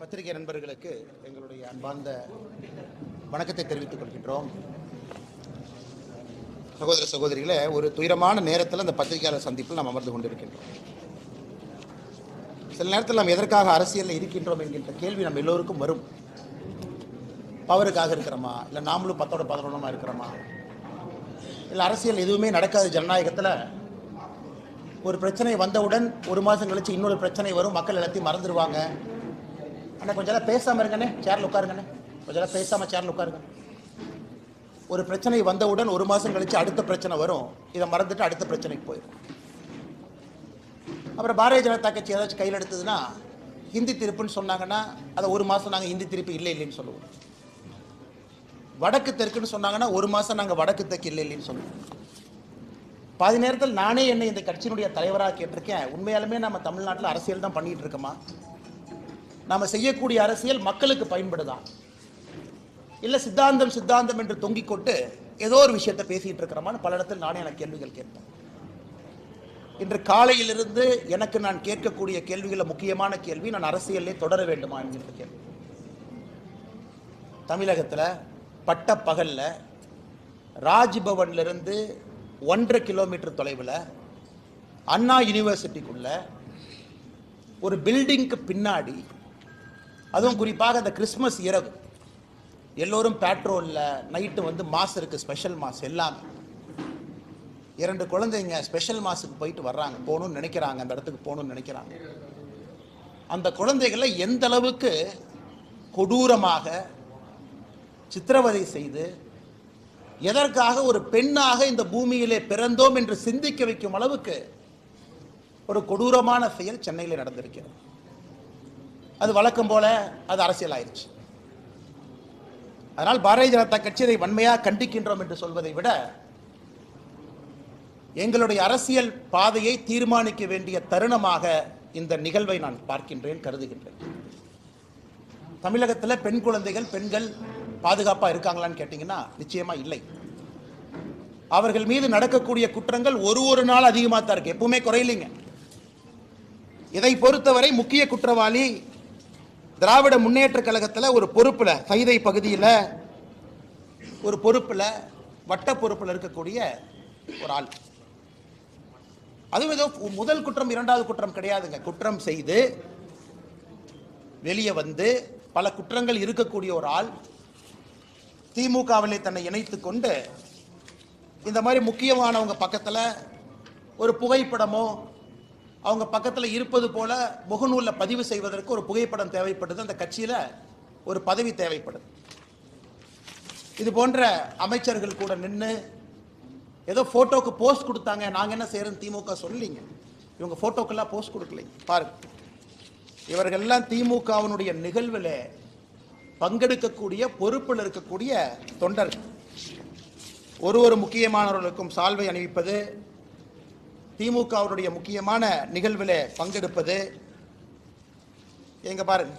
பத்திரிகை நண்பர்களுக்கு எங்களுடைய அன்பார்ந்த வணக்கத்தை தெரிவித்துக் கொள்கின்றோம். சகோதர சகோதரிகளே, ஒரு துயரமான நேரத்தில் அந்த பத்திரிகையாளர் சந்திப்பில் நாம் அமர்ந்து கொண்டிருக்கின்றோம். சில நேரத்தில் நாம் எதற்காக அரசியலில் இருக்கின்றோம் என்கின்ற கேள்வி நம்ம எல்லோருக்கும் வரும். பவருக்காக இருக்கிறோமா, இல்லை நாமளும் 10-11 இருக்கிறோமா, இல்லை அரசியல் எதுவுமே நடக்காத ஜனநாயகத்தில் ஒரு பிரச்சனை வந்தவுடன் ஒரு மாதம் கழிச்சு இன்னொரு பிரச்சனை வரும், மக்கள் எல்லாத்தையும் மறந்துடுவாங்க. ஆனால் கொஞ்சம் நேரம் பேசாமல் இருங்கண்ணே, சேரில் உட்காருங்கண்ணே, கொஞ்சம் நேரம் பேசாமல் சேரில் உட்காருங்க. ஒரு பிரச்சனை வந்தவுடன் ஒரு மாதம் கழிச்சு அடுத்த பிரச்சனை வரும், இதை மறந்துட்டு அடுத்த பிரச்சனைக்கு போயிடும். அப்புறம் பாரதிய ஜனதா கட்சி ஏதாச்சும் கையில் எடுத்ததுன்னா ஹிந்தி திருப்புன்னு சொன்னாங்கன்னா அதை ஒரு மாதம் நாங்கள் ஹிந்தி திருப்பு இல்லைன்னு சொல்லுவோம். வடக்கு தெற்குன்னு சொன்னாங்கன்னா ஒரு மாதம் நாங்கள் வடக்கு தெற்கு இல்லைன்னு சொல்லுவோம். பாதி நேரத்தில் நானே என்னை இந்த கட்சியினுடைய தலைவராக கேட்டிருக்கேன், உண்மையாலுமே நம்ம தமிழ்நாட்டில் அரசியல் தான் பண்ணிட்டு இருக்கோமா, நாம் செய்யக்கூடிய அரசியல் மக்களுக்கு பயன்படுதான், இல்லை சித்தாந்தம் சித்தாந்தம் என்று தொங்கிக் கொண்டு ஏதோ ஒரு விஷயத்தை பேசிட்டு இருக்கிறோமான்னு பல இடத்தில் நானே எனக்கு கேள்விகள் கேட்பேன். இன்று காலையிலிருந்து எனக்கு நான் கேட்கக்கூடிய கேள்விகளில் முக்கியமான கேள்வி, நான் அரசியலே தொடர வேண்டுமா என்கின்ற கேள்வி. தமிழகத்தில் பட்ட பகல்ல ராஜ்பவன்லிருந்து 1.5 கிலோமீட்டர் தொலைவில் அண்ணா யூனிவர்சிட்டிக்குள்ள ஒரு பில்டிங்க்கு பின்னாடி, அதுவும் குறிப்பாக அந்த கிறிஸ்மஸ் இரவு எல்லோரும் பேட்ரோலில் நைட்டு வந்து மாஸ் இருக்குது, ஸ்பெஷல் மாஸ் எல்லாமே. 2 குழந்தைங்க ஸ்பெஷல் மாஸுக்கு போயிட்டு வர்றாங்க, போகணும்னு நினைக்கிறாங்க, அந்த இடத்துக்கு போகணும்னு நினைக்கிறாங்க. அந்த குழந்தைகளை எந்த அளவுக்கு கொடூரமாக சித்திரவதை செய்து எதற்காக ஒரு பெண்ணாக இந்த பூமியிலே பிறந்தோம் என்று சிந்திக்க வைக்கும் அளவுக்கு ஒரு கொடூரமான செயல் சென்னையில் நடந்திருக்கிறது. அது வழக்கம் போல அது அரசியல் ஆயிடுச்சு. அதனால் பாரதிய ஜனதா கட்சி இதை வன்மையாக கண்டிக்கின்றோம் என்று சொல்வதை விட எங்களுடைய அரசியல் பாதையை தீர்மானிக்க வேண்டிய தருணமாக இந்த நிகழ்வை நான் பார்க்கின்றேன், கருதுகின்றேன். தமிழகத்தில் பெண் குழந்தைகள், பெண்கள் பாதுகாப்பாக இருக்காங்களான்னு கேட்டிங்கன்னா நிச்சயமா இல்லை. அவர்கள் மீது நடக்கக்கூடிய குற்றங்கள் ஒரு நாள் அதிகமாக தான் இருக்கு, எப்பவுமே குறையில்லைங்க. இதை பொறுத்தவரை முக்கிய குற்றவாளி திராவிட முன்னேற்ற கழகத்தில் ஒரு பொறுப்பில், சைதை பகுதியில் ஒரு பொறுப்பில், வட்ட பொறுப்பில் இருக்கக்கூடிய ஒரு ஆள். அதுவும் ஏதோ முதல் குற்றம் இரண்டாவது குற்றம் கிடையாதுங்க. குற்றம் செய்து வெளியே வந்து பல குற்றங்கள் இருக்கக்கூடிய ஒரு ஆள் திமுகவிலே தன்னை இணைத்துக் கொண்டு இந்த மாதிரி முக்கியமானவங்க பக்கத்தில் ஒரு புகைப்படமோ அவங்க பக்கத்தில் இருப்பது போல முகநூலில் பதிவு செய்வதற்கு ஒரு புகைப்படம் தேவைப்படுது, அந்த கட்சியில் ஒரு பதவி தேவைப்படுது. இது போன்ற அமைச்சர்கள் கூட நின்று ஏதோ ஃபோட்டோக்கு போஸ்ட் கொடுத்தாங்க, நாங்கள் என்ன செய்யறோம் திமுக சொல்லீங்க. இவங்க ஃபோட்டோக்கெல்லாம் போஸ்ட் கொடுக்கலைங்க. பாருங்க, இவர்கள்லாம் திமுகவினுடைய நிகழ்வில் பங்கெடுக்கக்கூடிய பொறுப்பில் இருக்கக்கூடிய தொண்டர்கள். ஒரு முக்கியமானவர்களுக்கும் சால்வை அணிவிப்பது, திமுகவுடைய முக்கியமான நிகழ்வில் பங்கெடுப்பது. எங்க பாருங்க,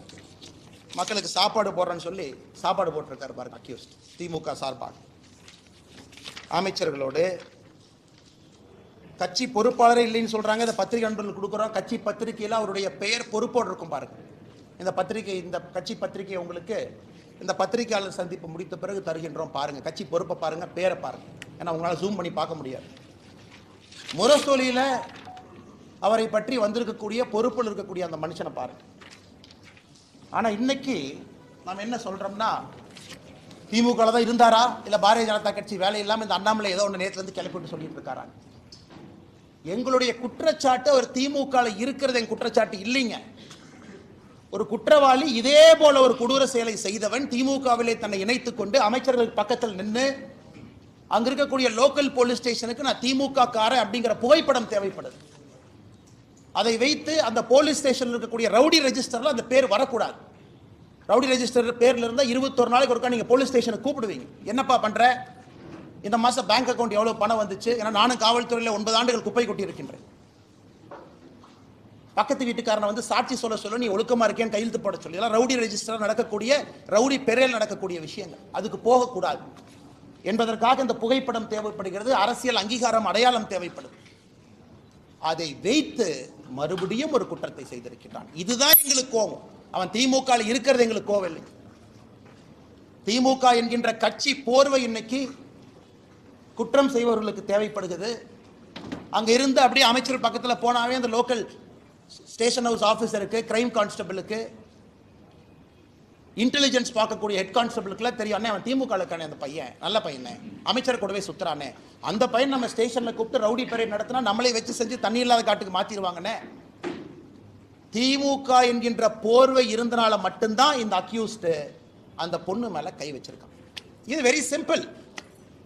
மக்களுக்கு சாப்பாடு போடுறேன்னு சொல்லி சாப்பாடு போட்டிருக்காரு பாருங்க அக்யூஸ்ட், திமுக சார்பாக அமைச்சர்களோடு. கட்சி பொறுப்பாளரே இல்லைன்னு சொல்றாங்க, இந்த பத்திரிகை நண்பர்களுக்கு கொடுக்குறோம். கட்சி பத்திரிகையில் அவருடைய பெயர் பொறுப்போடு இருக்கும் பாருங்க. இந்த பத்திரிகை, இந்த கட்சி பத்திரிகை உங்களுக்கு இந்த பத்திரிகையாளர் சந்திப்பு முடித்த பிறகு தருகின்றோம், பாருங்க கட்சி பொறுப்பை பாருங்க, பேரை பாருங்க. ஏன்னா உங்களால் ஜூம் பண்ணி பார்க்க முடியாது. முரசொலியில் அவரை பற்றி வந்திருக்கக்கூடிய பொறுப்பில் இருக்கக்கூடிய அந்த மனுஷனை பாருங்க. ஆனால் இன்னைக்கு நாம் என்ன சொல்றோம்னா, திமுக தான் இருந்தாரா, இல்லை பாரதிய ஜனதா கட்சி வேலை இல்லாமல் இந்த அண்ணாமலை ஏதோ ஒன்று நேரத்துல இருந்து கிளப்பிட்டு சொல்லிட்டு இருக்காரா? எங்களுடைய குற்றச்சாட்டு அவர் திமுக இருக்கிறது என் குற்றச்சாட்டு இல்லைங்க. ஒரு குற்றவாளி இதே போல ஒரு கொடூர செயலை செய்தவன் திமுகவிலே தன்னை இணைத்துக் கொண்டு அமைச்சர்கள் பக்கத்தில் நின்று அங்க இருக்கக்கூடிய லோக்கல் போலீஸ் ஸ்டேஷனுக்கு நான் திமுக காரன் அப்படிங்கிற புகைப்படம் தேவைப்படுது. அதை வைத்து அந்த போலீஸ் ஸ்டேஷனில் இருக்கக்கூடிய ரவுடி ரெஜிஸ்டர்ல அந்த பேர் வரக்கூடாது. ரவுடி ரெஜிஸ்டர் பேர்ல இருந்தா 21 நாளைக்கு ஒருக்கா நீங்க போலீஸ் ஸ்டேஷனுக்கு கூப்பிடுவீங்க. என்னப்பா பண்ற, இந்த மாசம் பேங்க் அக்கௌண்ட் எவ்வளவு பணம் வந்துச்சு, ஏன்னா நானும் காவல்துறையில் 9 ஆண்டுகள் குப்பை கொட்டி இருக்கின்றேன். பக்கத்து வீட்டுக்காரனை வந்து சாட்சி சொல்ல நீ ஒழுக்கமா இருக்கேன்னு கையெழுத்து போட சொல்லி, ரவுடி ரெஜிஸ்டர் நடக்கக்கூடிய, ரவுடி பெயரில் நடக்கக்கூடிய விஷயங்கள், அதுக்கு போகக்கூடாது என்பதற்காக இந்த புகைப்படம் தேவைப்படுகிறது. அரசியல் அங்கீகாரம், அடையாளம் தேவைப்படுது. அதை வைத்து மறுபடியும் ஒரு குற்றத்தை செய்திருக்கிறான். இதுதான் எங்களுக்கு கோபம். அவன் திமுக இருக்கிறது எங்களுக்கு கோவில்லை. திமுக என்கின்ற கட்சி போர்வை இன்னைக்கு குற்றம் செய்பவர்களுக்கு தேவைப்படுகிறது. அங்க இருந்து அப்படியே அமைச்சர் பக்கத்தில் போனாவே அந்த லோக்கல் ஸ்டேஷன் ஹவுஸ் ஆஃபீஸருக்கு, கிரைம் கான்ஸ்டபிளுக்கு, இன்டெலிஜென்ஸ் பார்க்கக்கூடிய ஹெட் கான்ஸ்டபிளுக்குலாம் தெரியும், அவன் திமுக இருக்கானே, அந்த பையன் நல்ல பையனே, அமைச்சர் கூடவே சுத்துறானே, அந்த பையன் நம்ம ஸ்டேஷன்ல கூப்பிட்டு ரவுடி பரேட் நடத்தினா நம்மளே வச்சு செஞ்சு தண்ணி இல்லாத காட்டுக்கு மாத்திடுவாங்கன்னே. திமுக என்கின்ற போர்வை இருந்தனால மட்டும்தான் இந்த அக்யூஸ்டு அந்த பொண்ணு மேல கை வச்சிருக்கான். இது வெரி சிம்பிள்.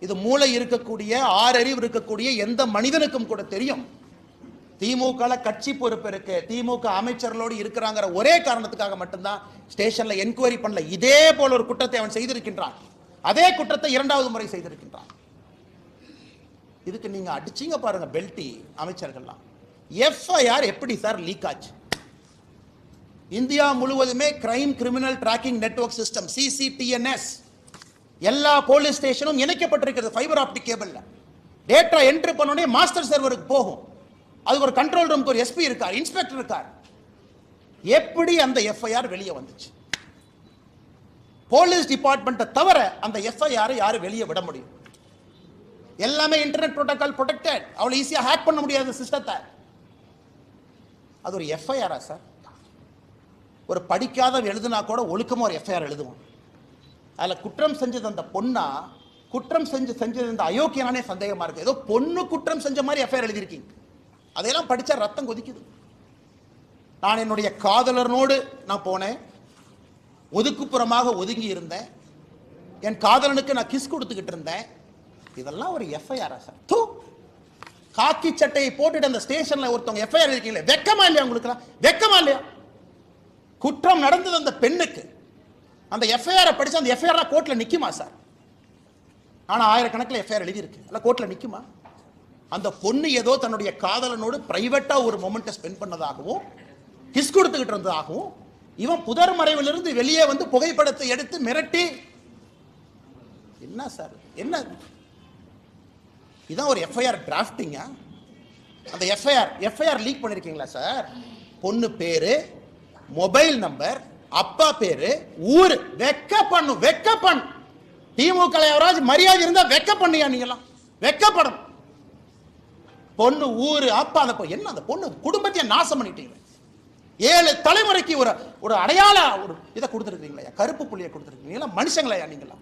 இது மூளை இருக்கக்கூடிய, ஆறறிவு இருக்கக்கூடிய எந்த மனிதனுக்கும் கூட தெரியும். திமுக கட்சி பொறுப்பு இருக்கு, திமுக அமைச்சர்களோடு இருக்கிறாங்கிற ஒரே காரணத்துக்காக மட்டும்தான் ஸ்டேஷன்ல என்கொயரி பண்ணல. இதே போல ஒரு குற்றத்தை அவன் செய்திருக்கின்றான். அதே குற்றத்தை இரண்டாவது முறை செய்திருக்கின்றான். இதுக்கு நீங்க அடிச்சீங்க பாருங்க பெல்டி அமைச்சர்கள்லாம். எஃப்ஐஆர் எப்படி சார் லீக் ஆச்சு? இந்தியா முழுவதுமே crime criminal tracking network system CCTNS எல்லா போலீஸ் ஸ்டேஷனும் இணைக்கப்பட்டிருக்கிறது ஃபைபர் ஆப்டிக் கேபிள்ல. டேட்டா என்ட்ரி பண்ணோடனே மாஸ்டர் சர்வருக்கு போகும். அதுக்கு ஒரு கண்ட்ரோல் ரூமுக்கு ஒரு SP இருக்கார், இன்ஸ்பெக்டர் இருக்கார். எப்படி அந்த எஃப்ஐஆர் வெளியே வந்துச்சு? போலீஸ் டிபார்ட்மெண்ட்டை தவிர அந்த எஃப்ஐஆர் யாரு வெளியே விட முடியும்? எல்லாமே இன்டர்நெட் புரோட்டோகால் ப்ரொடெக்டட். அவ்வளவு ஈஸியா ஹேக் பண்ண முடியாத சிஸ்டத்தை. அது ஒரு எஃப்ஐஆரா சார்? ஒரு படிக்காத எழுதுனா கூட ஒழுக்கமா ஒரு எஃப்ஐஆர் எழுதுவோம். அதில் குற்றம் செஞ்சது அந்த பொண்ணா, குற்றம் செஞ்சது இந்த அயோக்கியனானே சந்தேகமா இருக்கு. ஏதோ பொண்ணு குற்றம் செஞ்ச மாதிரி எஃப்ஐஆர் எழுதியிருக்கீங்க. அதையெல்லாம் படிச்சா ரத்தம் கொதிக்குது. நான் என்னுடைய காதலனோடு நான் போனேன், ஒதுக்குப்புறமாக ஒதுங்கி இருந்தேன், என் காதலனுக்கு நான் கிஸ் கொடுத்துக்கிட்டு இருந்தேன். இதெல்லாம் ஒரு எஃப்ஐஆரா சார்? காக்கி சட்டையை போட்டுட்டு அந்த ஸ்டேஷன்ல ஒருத்தவங்க எஃப்ஐஆர் இருக்கீங்களே, வெக்கமா இல்லையா உங்களுக்கு? வெக்கமா இல்லையா? குற்றம் நடந்தது அந்த பெண்ணுக்கு. அந்த எஃப்ஐஆர் படிச்சு அந்த எஃப்ஐஆர் கோர்ட்ல நிக்குமா சார்? ஆனா ஆயிரக்கணக்கில் எஃப்ஐஆர் எழுதி இருக்கு, அல்ல கோர்ட்ல நிக்குமா? அந்த பொண்ணு ஏதோ தன்னுடைய காதலனோடு பிரைவேட்டா ஒரு மொமெண்ட்டை ஸ்பெண்ட் பண்ணதாகவும் கிஸ் கொடுத்துக்கிட்டு இருந்ததாகவும் இவன் புதர் மறைவிலிருந்து வெளியே வந்து புகைப்படத்தை எடுத்து மிரட்டி, என்ன சார் என்ன இதான் ஒரு எஃப்ஐஆர் டிராஃப்டிங்கா? அந்த எஃப்ஐஆர் லீக் பண்ணிருக்கீங்களா சார்? பொண்ணு பேரு, மொபைல் நம்பர், அப்பா பேரு, ஊரு. வெக்க பண்ணு. திமுக யாராவது மரியாதை இருந்தா வெக்க பண்ணியா? நீங்களாம் வெக்கப்படும். பொண்ணு, ஊரு, அப்பா, அந்த என்ன அந்த பொண்ணு குடும்பத்தையே நாசம் பண்ணிட்டீங்க. 7 தலைமுறைக்கு ஒரு அடையாள ஒரு இதை கொடுத்துருக்கீங்களா? கருப்பு புள்ளியை கொடுத்துருக்கீங்களா? மனுஷங்களா நீங்களா?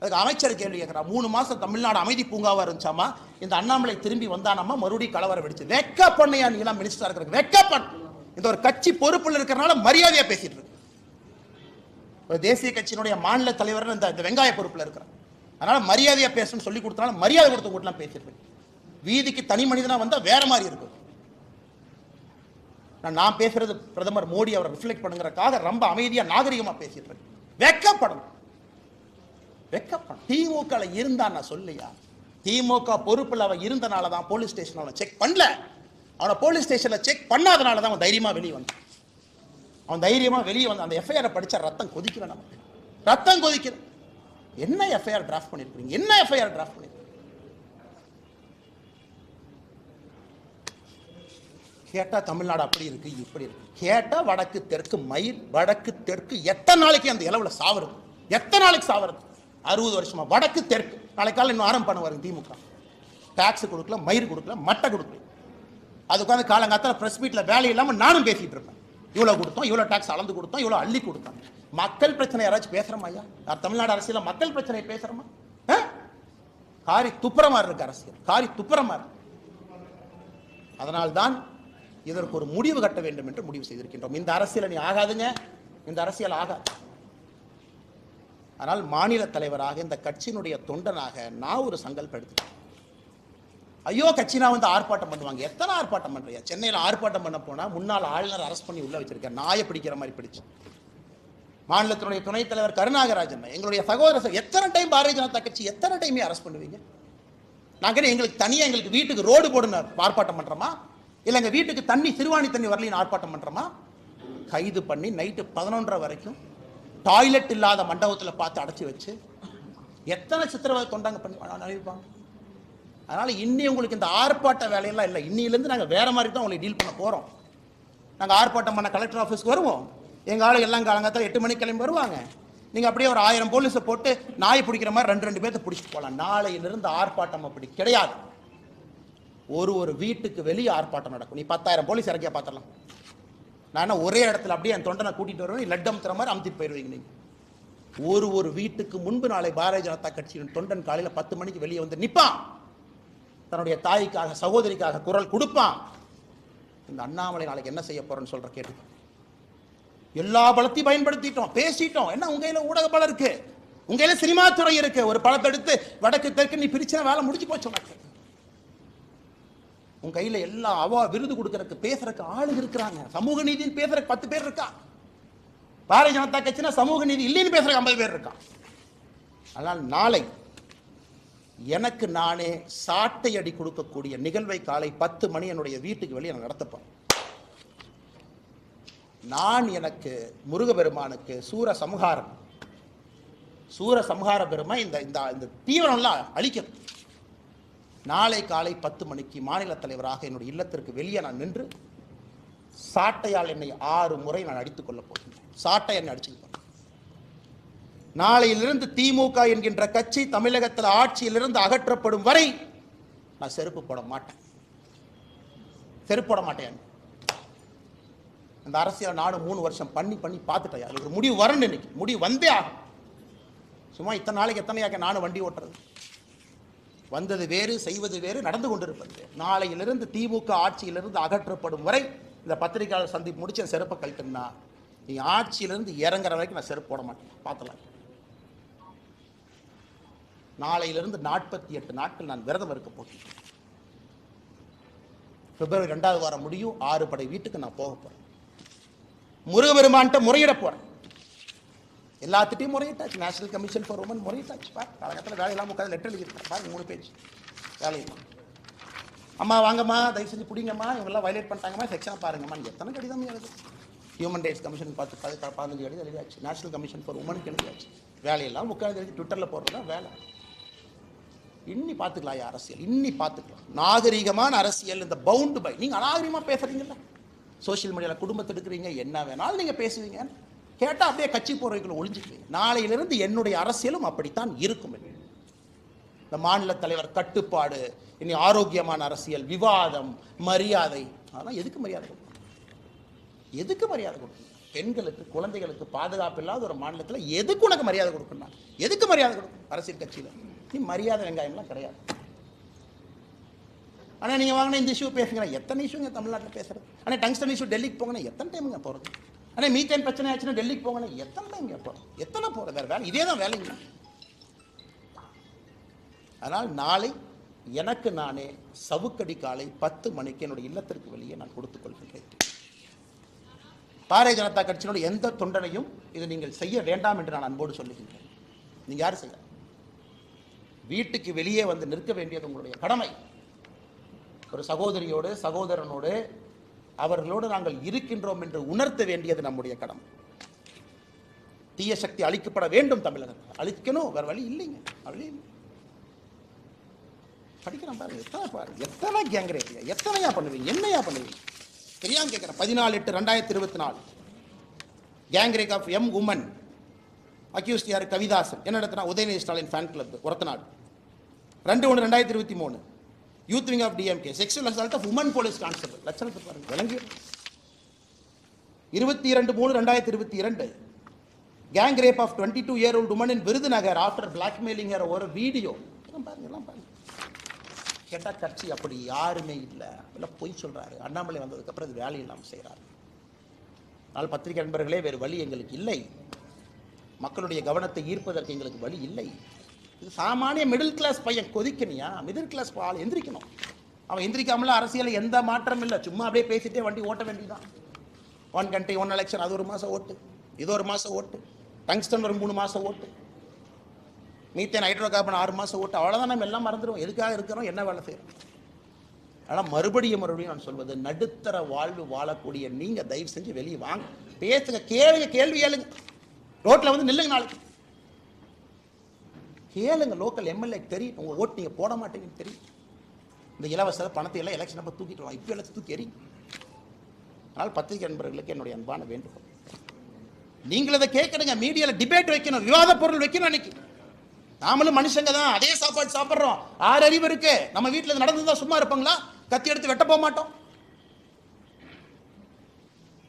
அதுக்கு அமைச்சர் கேள்வி கேட்கிறா. 3 மாசம் தமிழ்நாடு அமைதி பூங்காவா இருந்துச்சாமா, இந்த அண்ணாமலை திரும்பி வந்தானாமா, மறுபடியும் கலவரம் வெடிச்சு. வெக்க பண்ணையா நீங்களா? மினிஸ்டரா இருக்கிற வெக்க பண்ண. இந்த ஒரு கட்சி பொறுப்புல இருக்கிறனால மரியாதையா பேசிட்டு இருக்கு. ஒரு தேசிய கட்சியினுடைய மாநில தலைவர் இந்த வெங்காய பொறுப்புல இருக்கிறார், அதனால மரியாதையா பேசணும்னு சொல்லி கொடுத்தனால மரியாதை கொடுத்து கூட்டலாம் பேசிட்டு இருக்கு. வீதிக்கு தனி மனிதனா வந்தா வேற மாதிரி இருக்கும். நான் பேசுறது பிரதமர் மோடி அவரை ரிஃப்ளெக்ட் பண்ணுங்கிறதுக்காக ரொம்ப அமைதியா நாகரிகமா பேசிட்டு இருக்கு. வெக்கப்படணும். திமுக இருந்தா நான் சொல்லியா? திமுக பொறுப்புல அவன் இருந்தனால தான் போலீஸ் ஸ்டேஷன் அவனை செக் பண்ணல. அவனை போலீஸ் ஸ்டேஷன்ல செக் பண்ணாதனால தான் அவன் தைரியமா வெளியே வந்தான். அவன் தைரியமா வெளியே வந்து அந்த எஃப்ஐஆர் படிச்சா ரத்தம் கொதிக்கிற, நமக்கு ரத்தம் கொதிக்கிற. என்ன எஃப்ஐஆர் டிராஃப்ட் பண்ணிருக்கீங்க? என்ன எஃப்ஐஆர் டிராஃப்ட் பண்ணிருக்கீங்க? கேட்டா தமிழ்நாடு அப்படி இருக்கு இப்படி இருக்கு. கேட்டா வடக்கு தெற்கு மயில், வடக்கு தெற்கு எத்தனை நாளைக்கு அந்த இளவுல சாவறது? எத்தனை நாளைக்கு சாவறது? 60 வருஷமா வடக்கு தெற்கு. நாளைக்கு காலையில் இன்னும் ஆரம்பம் பண்ணுவாரு திமுக. டாக்ஸ் கொடுக்கல, மயிர் கொடுக்கல, மட்டை கொடுக்கல. அது உட்காந்து காலங்காத்தால பிரஸ் மீட்ல வேலை இல்லாம நானும் பேசிட்டு இருப்பேன். இவ்வளவு கொடுத்தோம், இவ்வளவு டாக்ஸ் அளந்து கொடுத்தோம், இவ்வளவு அள்ளி கொடுத்தோம். மக்கள் பிரச்சனை யாராச்சும் பேசுறோமா ஐயா? தமிழ்நாடு அரசியல மக்கள் பிரச்சனை பேசுறோமா? காரி துப்புரமா இருக்கு அரசியல், காரி துப்புரமா இருக்கு. அதனால்தான் இதற்கு ஒரு முடிவு கட்ட வேண்டும் என்று முடிவு செய்திருக்கின்றோம். இந்த அரசியல் நீ ஆகாதுங்க, இந்த அரசியல் ஆகாது. ஆனால் மாநில தலைவராக, இந்த கட்சியினுடைய தொண்டனாக நான் ஒரு சங்கல்பம் எடுத்துட்டேன். ஐயோ கட்சினா வந்து ஆர்ப்பாட்டம் பண்ணுவாங்க. எத்தனை ஆர்ப்பாட்டம் பண்றியா? சென்னையில் ஆர்ப்பாட்டம் பண்ண போனா முன்னாள் ஆளுநர் அரெஸ்ட் பண்ணி உள்ள வச்சிருக்கேன், நாயை பிடிக்கிற மாதிரி பிடிச்சு. மாநிலத்தினுடைய துணைத் தலைவர் கருணாகராஜன், எங்களுடைய சகோதரர், எத்தனை டைம் பாரதிய ஜனதா கட்சி எத்தனை டைமே அரெஸ்ட் பண்ணுவீங்க? நாங்க எங்களுக்கு தனியா எங்களுக்கு வீட்டுக்கு ரோடு போடுன ஆர்ப்பாட்டம் பண்றோமா? இல்ல எங்க வீட்டுக்கு தண்ணி, சிறுவாணி தண்ணி வரலின்னு ஆர்ப்பாட்டம் பண்றோமா? கைது பண்ணி நைட்டு 11:30 வரைக்கும் டாய்லெட் இல்லாத மண்டபத்தில் பார்த்து அடைச்சி வச்சு எத்தனை சித்திரவதை தொண்டாங்க பண்ணி அனுப்பிப்பாங்க. அதனால இன்னி உங்களுக்கு இந்த ஆர்ப்பாட்ட வேலையெல்லாம் இல்லை. இன்னிலிருந்து நாங்கள் வேற மாதிரி தான் உங்களை டீல் பண்ண போறோம். நாங்கள் ஆர்ப்பாட்டம் பண்ண கலெக்டர் ஆஃபீஸ்க்கு வருவோம். எங்கள் ஆளு எல்லாம் காலங்காத்தால் 8 மணிக்கு கிளம்பி வருவாங்க. நீங்கள் அப்படியே ஒரு 1000 போலீஸை போட்டு நாய் பிடிக்கிற மாதிரி 2 பேர்த்த பிடிச்சிட்டு போகலாம். நாளையிலிருந்து ஆர்ப்பாட்டம் அப்படி கிடையாது. ஒரு வீட்டுக்கு வெளியே ஆர்ப்பாட்டம் நடக்கும். நீ 10,000 போலீஸ் இறக்கியா பார்த்துடலாம். நான் ஒரே இடத்துல அப்படியே என் தொண்டனை கூட்டிகிட்டு வருவேன், லட்டு அமுத்துற மாதிரி அமுத்திட்டு போயிடுவீங்க. நீங்கள் ஒரு வீட்டுக்கு முன்பு நாளை பாரதிய ஜனதா கட்சியின் தொண்டன் காலையில் 10 மணிக்கு வெளியே வந்து நிற்பான். தன்னுடைய தாய்க்காக சகோதரிக்காக குரல் கொடுப்பான். இந்த அண்ணாமலை நாளைக்கு என்ன செய்ய போறேன்னு சொல்ற கேட்டு எல்லா பலத்தையும் பயன்படுத்திட்டோம், பேசிட்டோம். என்ன உங்க கையில ஊடக பலம் இருக்கு, உங்க கையில சினிமா துறை இருக்கு. ஒரு படத்தை எடுத்து வடக்கு தெற்கு நீ பிரிச்சா வேலை முடிஞ்சு போச்சு உனக்கு. உங்க கையில எல்லாம் விருது கொடுக்கறதுக்கு பேசுறதுக்கு ஆளு இருக்கிறாங்க. சமூக நீதினு பேசுறதுக்கு 10 பேர் இருக்கா. பாரதிய ஜனதா கட்சினா சமூக நீதி இல்லைன்னு பேசுறதுக்கு 50 பேர் இருக்கா. ஆனால் நாளை எனக்கு நானே சாட்டை அடி கொடுக்கக்கூடிய நிகழ்வை காலை 10 மணி என்னுடைய வீட்டுக்கு வெளியே நான் நடத்தப்போம். நான் எனக்கு முருகபெருமானுக்கு சூர சம்ஹார பெருமை இந்த தீவிரம்லாம் அழிக்கிறது. நாளை காலை 10 மணிக்கு மாநில தலைவராக என்னுடைய இல்லத்திற்கு வெளியே நான் நின்று சாட்டையால் என்னை 6 முறை நான் அடித்துக் கொள்ள போகிறேன். சாட்டை என்னை அடிச்சுட்டு போறேன். நாளையிலிருந்து திமுக என்கின்ற கட்சி தமிழகத்தில் ஆட்சியிலிருந்து அகற்றப்படும் வரை நான் செருப்பு போட மாட்டேன். இந்த அரசியல் நானும் 3 வருஷம் பண்ணி பார்த்துட்டேன். அது ஒரு முடிவு வரணும். இன்னைக்கு முடிவு வந்தே ஆகும். சும்மா இத்தனை நாளைக்கு எத்தனையாக நானும் வண்டி ஓட்டுறது. வந்தது வேறு, செய்வது வேறு, நடந்து கொண்டிருப்பது. நாளையிலிருந்து திமுக ஆட்சியிலிருந்து அகற்றப்படும் வரை இந்த பத்திரிகையாளர் சந்திப்பு முடிச்சு என் செருப்பை கழட்டுன்னா நீ ஆட்சியிலிருந்து இறங்குற வரைக்கும் நான் செருப்பு போட மாட்டேன். பார்த்துலாம். நாளையிலிருந்து 48 நாட்கள் நான் விரதம் இருக்க போகிறேன். பிப்ரவரி 2வது வாரம் முடியும். 6 படை வீட்டுக்கு நான் போக போறேன். முருகபெருமான்கிட்ட முறையிட போறேன். எல்லாத்திட்டையும் முறையிட்டாச்சு. நேஷனல் கமிஷன் ஃபார் உமன் முறையிட்டாச்சு. காலகட்டத்தில் வேலையெல்லாம் உட்காந்து லெட்டர் எழுதிருக்கேன். பாருங்க 3 பேஜ் வேலையில். அம்மா வாங்கம்மா, தயவு செஞ்சு பிடிங்கம்மா, இவங்கெல்லாம் வயலேட் பண்ணிட்டாங்கம்மா, செக்ஷனாக பாருங்கம்மா. எத்தனை கடிதம் எழுது. ஹியூமன் ரைட்ஸ் கமிஷன் 15 கடிதம் எழுதியாச்சு. நேஷனல் கமிஷன் ஃபார் உமனுக்கு எழுதியாச்சு. வேலையெல்லாம் உட்காந்து எழுதி ட்விட்டரில் போடுறதா வேலை. இன்னி பார்த்துக்கலாம் அரசியல், இன்னி பார்த்துக்கலாம். நாகரிகமான அரசியல். இந்த பவுண்டு பை நீங்கள் அநாகரிகமாக பேசுறீங்கல்ல, சோசியல் மீடியாவில் குடும்பத்தை எடுக்கிறீங்க, என்ன வேணாலும் நீங்கள் பேசுவீங்க. கேட்டால் அப்படியே கட்சி போறவைக்குள்ள ஒளிஞ்சுக்குவீங்க. நாளையிலிருந்து என்னுடைய அரசியலும் அப்படித்தான் இருக்கும். இந்த மாநில தலைவர் கட்டுப்பாடு, இனி ஆரோக்கியமான அரசியல், விவாதம், மரியாதை. அதெல்லாம் எதுக்கு மரியாதை கொடுக்கணும்? எதுக்கு மரியாதை கொடுக்கணும்? பெண்களுக்கு, குழந்தைகளுக்கு பாதுகாப்பு இல்லாத ஒரு மாநிலத்தில் எதுக்கு உனக்கு மரியாதை கொடுக்கணும்? எதுக்கு மரியாதை கொடுக்கணும்? அரசியல் கட்சியில் நீ மரியாதை வெங்காயம்லாம் கிடையாது. ஆனால் நீங்கள் வாங்கின இந்த இஷ்யூ பேசுங்க. எத்தனை இஷ்யூங்க தமிழ்நாட்டில் பேசுறது? ஆனால் டங்ஸ்டன் இஷ்யூ டெல்லிக்கு போங்கன்னா எத்தனை டைமுங்க போகிறது? ஆனால் மீத்தேன் பிரச்சனை ஆச்சுன்னா டெல்லிக்கு போங்கன்னா எத்தனை டைம் போகிறோம்? எத்தனை போகிறது? வேறு வேலை இதே தான் வேலைங்க. அதனால் நாளை எனக்கு நானே சவுக்கடி காலை 10 மணிக்கு என்னுடைய இல்லத்திற்கு வெளியே நான் கொடுத்துக் கொள்கின்றேன். பாரதிய ஜனதா கட்சியினுடைய எந்த தொண்டனையும் இது நீங்கள் செய்ய வேண்டாம் என்று நான் அன்போடு சொல்லுகின்றேன். நீங்கள் யாரும் செய்ய, வீட்டுக்கு வெளியே வந்து நிற்க வேண்டியது உங்களுடைய கடமை. ஒரு சகோதரியோடு, சகோதரனோடு, அவர்களோடு நாங்கள் இருக்கின்றோம் என்று உணர்த்த வேண்டியது நம்முடைய கடமை. தீய சக்தி அழிக்கப்பட வேண்டும். தமிழகத்தை அழிக்கணும், வேற வழி இல்லைங்க. வழி படிக்கிறோம் பாருங்க. எத்தனை கேங் ரேப், எத்தனையா பண்ணுவீங்க, என்னையா பண்ணுவீங்க? தெரியாம கேட்குறேன். 14/8/2024 gang rape of m woman accused யார்? கவிதாசன். என்ன நடத்தினா? Udhayanidhi Stalin fan club Orathanadu. 2/1/2023 youth wing of DMK sexual assault of woman police constable. லட்சணத்தை பாருங்க, விளங்கி. 22/3/2022 gang rape of 22-year-old woman in Virudhunagar after blackmailing ஒரு வீடியோ. எல்லாம் பாருங்க. கேட்டால் கட்சி அப்படி யாருமே இல்லை, எல்லாம் பொய் சொல்கிறாரு. அண்ணாமலை வந்ததுக்கப்புறம் இது வேலையில்லாமல் செய்கிறாரு. அதனால் பத்திரிகை நண்பர்களே, வேறு வழி எங்களுக்கு இல்லை. மக்களுடைய கவனத்தை ஈர்ப்பதற்கு எங்களுக்கு வழி இல்லை. இது சாமானிய மிடில் கிளாஸ் பையன் கொதிக்கணியா? மிடில் கிளாஸ் ஆள் எந்திரிக்கணும். அவன் எந்திரிக்காமல அரசியல் எந்த மாற்றம் இல்லை. சும்மா அப்படியே பேசிட்டே வண்டி ஓட்ட வேண்டியதான். 1 country 1 election, அது 1 மாதம் ஓட்டு, இது 1 மாதம் ஓட்டு, டங்ஸ்டன் ஒரு 3 மாதம் ஓட்டு, மீத்தேன் ஹைட்ரோ கார்பன் 6 மாதம் ஓட்டு. அவ்வளோதான். நம்ம எல்லாம் மறந்துடுவோம். எதுக்காக இருக்கிறோம், என்ன வேலை செய்கிறோம். ஆனால் மறுபடியும் நான் சொல்வது, நடுத்தர வாழ்வு வாழக்கூடிய நீங்கள் தயவு செஞ்சு வெளியே வாங்க, பேசுங்க, கேள்வி கேளுங்க. ரோட்டில் வந்து நில்லுங்க, நாளைக்கு கேளுங்க. லோக்கல் எம்எல்ஏ தெரியும் உங்கள் ஓட்டு நீங்கள் போட மாட்டீங்கன்னு தெரியும். இந்த இலவச பணத்தை எல்லாம் எலெக்ஷன் அப்போ தூக்கிட்டு வாங்க. இப்போ எல்லாத்தையும் தூக்கி எறி. அதனால் பத்திரிகை நண்பர்களுக்கு என்னுடைய அன்பான வேண்டுகோள், நீங்கள் அதை கேட்கணுங்க. மீடியாவில் டிபேட் வைக்கணும், விவாத பொருள் வைக்கணும். அன்னைக்கு நாமளும் மனுஷங்க தான், அதே சாப்பாடு சாப்பிட்றோம், 6 அறிவு இருக்கு. நம்ம வீட்டில் நடந்துதான் சும்மா இருப்பாங்களா? கத்தி எடுத்து வெட்ட போக மாட்டோம்.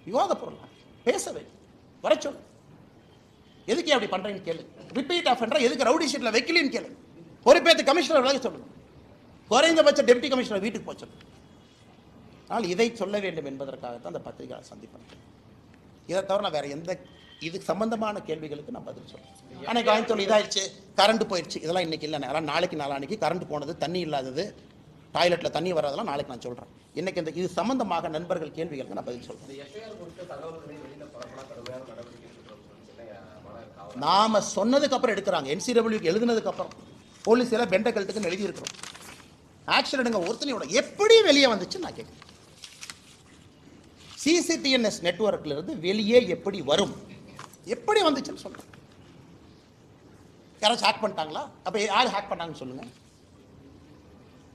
விவாத பொருள் பேசவே வர சொல்லு. எதுக்கு அப்படி பண்றீங்கன்னு கேளு. ரிப்பீட் ஆஃபெண்டரா எதுக்கு ரவுடி ஷீட்ல வைக்கலன்னு கேளு. பொறுப்பேற்று கமிஷனர் விலக சொல்லுங்க. குறைந்தபட்ச டெப்டி கமிஷனர் வீட்டுக்கு போச்சு. ஆனால் இதை சொல்ல வேண்டும் என்பதற்காகத்தான் அந்த பத்திரிகையாளர் சந்திப்பேன். இதை தவிர நான் வேற எந்த இதுக்கு சம்பந்தமான கேள்விகளுக்கு நான் பதில் சொல்றேன். அன்னைக்கு கோயம்புத்தூர் இதாயிடுச்சு, கரண்ட் போயிடுச்சு, இதெல்லாம் இன்னைக்கு இல்லை. அதெல்லாம் நாளைக்கு நாளான்னைக்கு கரண்ட் போனது, தண்ணி இல்லாதது, டாய்லெட்ல தண்ணி வராதெல்லாம் நாளைக்கு நான் சொல்றேன். இன்னைக்கு இந்த இது சம்பந்தமாக நண்பர்கள் கேள்விகளுக்கு நான் பதில் சொல்றேன். நாம சொன்னதுக்கு அப்புறம் எடுக்கிறாங்க. NCW எழுதுனதுக்கு அப்புறம் போலீஸ் எல்லாம் பெண்ட கழுத்துக்குன்னு எழுதி இருக்கிறோம். ஆக்ஷன் எடுங்க. ஒருத்தனையோட எப்படி வெளியே வந்துச்சு நான் கேட்கிறேன். CCTNS நெட்வொர்க்ல இருந்து வெளியே எப்படி வரும், எப்படி வந்துச்சுன்னு சொல்றேன். யாராச்சும் ஹேக் பண்ணிட்டாங்களா? அப்ப யார் ஹேக் பண்ணாங்கன்னு சொல்லுங்க.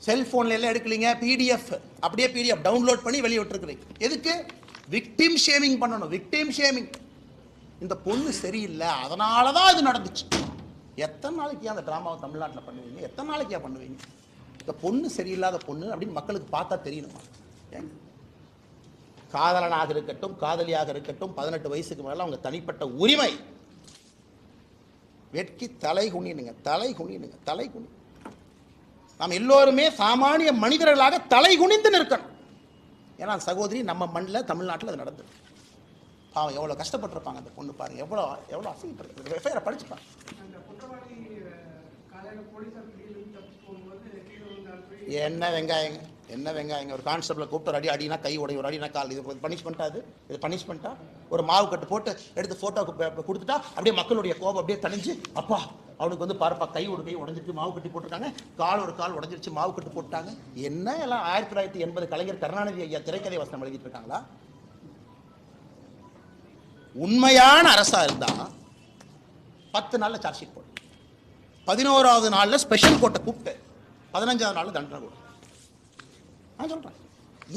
செல்போன்ல எல்லாம் எடுக்கலீங்க, PDF அப்படியே PDF டவுன்லோட் பண்ணி வெளியே விட்டுருக்கிறீங்க. எதுக்கு? விக்டிம் ஷேமிங் பண்ணணும். Victim shaming. இந்த பொண்ணு சரியில்லை, அதனால தான் இது நடந்துச்சு. எத்தனை நாளைக்கு அந்த டிராமாவை தமிழ்நாட்டில் பண்ணுவீங்க? எத்தனை நாளைக்கு பண்ணுவீங்க? இந்த பொண்ணு சரியில்லாத பொண்ணு அப்படின்னு மக்களுக்கு பார்த்தா தெரியணுமா? காதலனாக இருக்கட்டும், காதலியாக இருக்கட்டும், 18 வயசுக்கு மேல அவங்க தனிப்பட்ட உரிமை. வெட்கி தலை குனினுங்க, தலை குனினுங்க, தலை குனி. நாம் எல்லோருமே சாமானிய மனிதர்களாக தலை குனிந்து நிற்கணும். ஏன்னா சகோதரி நம்ம மண்ணில் தமிழ்நாட்டில் அது நடந்தது. பாவம் எவ்வளோ கஷ்டப்பட்டிருப்பாங்க அந்த பொண்ணு. பாருங்க எவ்வளோ எவ்வளோ அசிங்கப்பட்டு. எஃப்ஐஆர் படிச்சுப்பாங்க. என்ன வெங்காயங்க, என்ன வெங்காயங்க. ஒரு கான்ஸ்டபிளை கூப்பிட்டு ஒரு அடி அடினா கை உடைய, ஒரு அடினா கால். இது பனிஷ்மெண்ட்டா? இது பனிஷ்மெண்ட்டா? ஒரு மாவு கட்டு போட்டு எடுத்து ஃபோட்டோ கொடுத்துட்டா அப்படியே மக்களுடைய கோபம் அப்படியே தணிஞ்சு, அப்பா அவனுக்கு வந்து பாருப்பா கை ஒரு கை உடஞ்சிட்டு மாவு கட்டி போட்டிருக்காங்க, கால் ஒரு கால் உடஞ்சிருச்சு மாவு கட்டு போட்டாங்க. என்ன எல்லாம் 1980 கலைஞர் கருணாநிதி ஐயா திரைக்கதை வசனம் எழுதிட்டு இருக்காங்களா? உண்மையான அரசா இருந்தா 10 நாள்ல சார்ஜ் ஷீட் போடு, 11வது நாள்ல ஸ்பெஷல் கோர்ட்டை கூப்பிட்டு 15வது நாள் தண்டனை கொடு. நான் சொல்றேன்,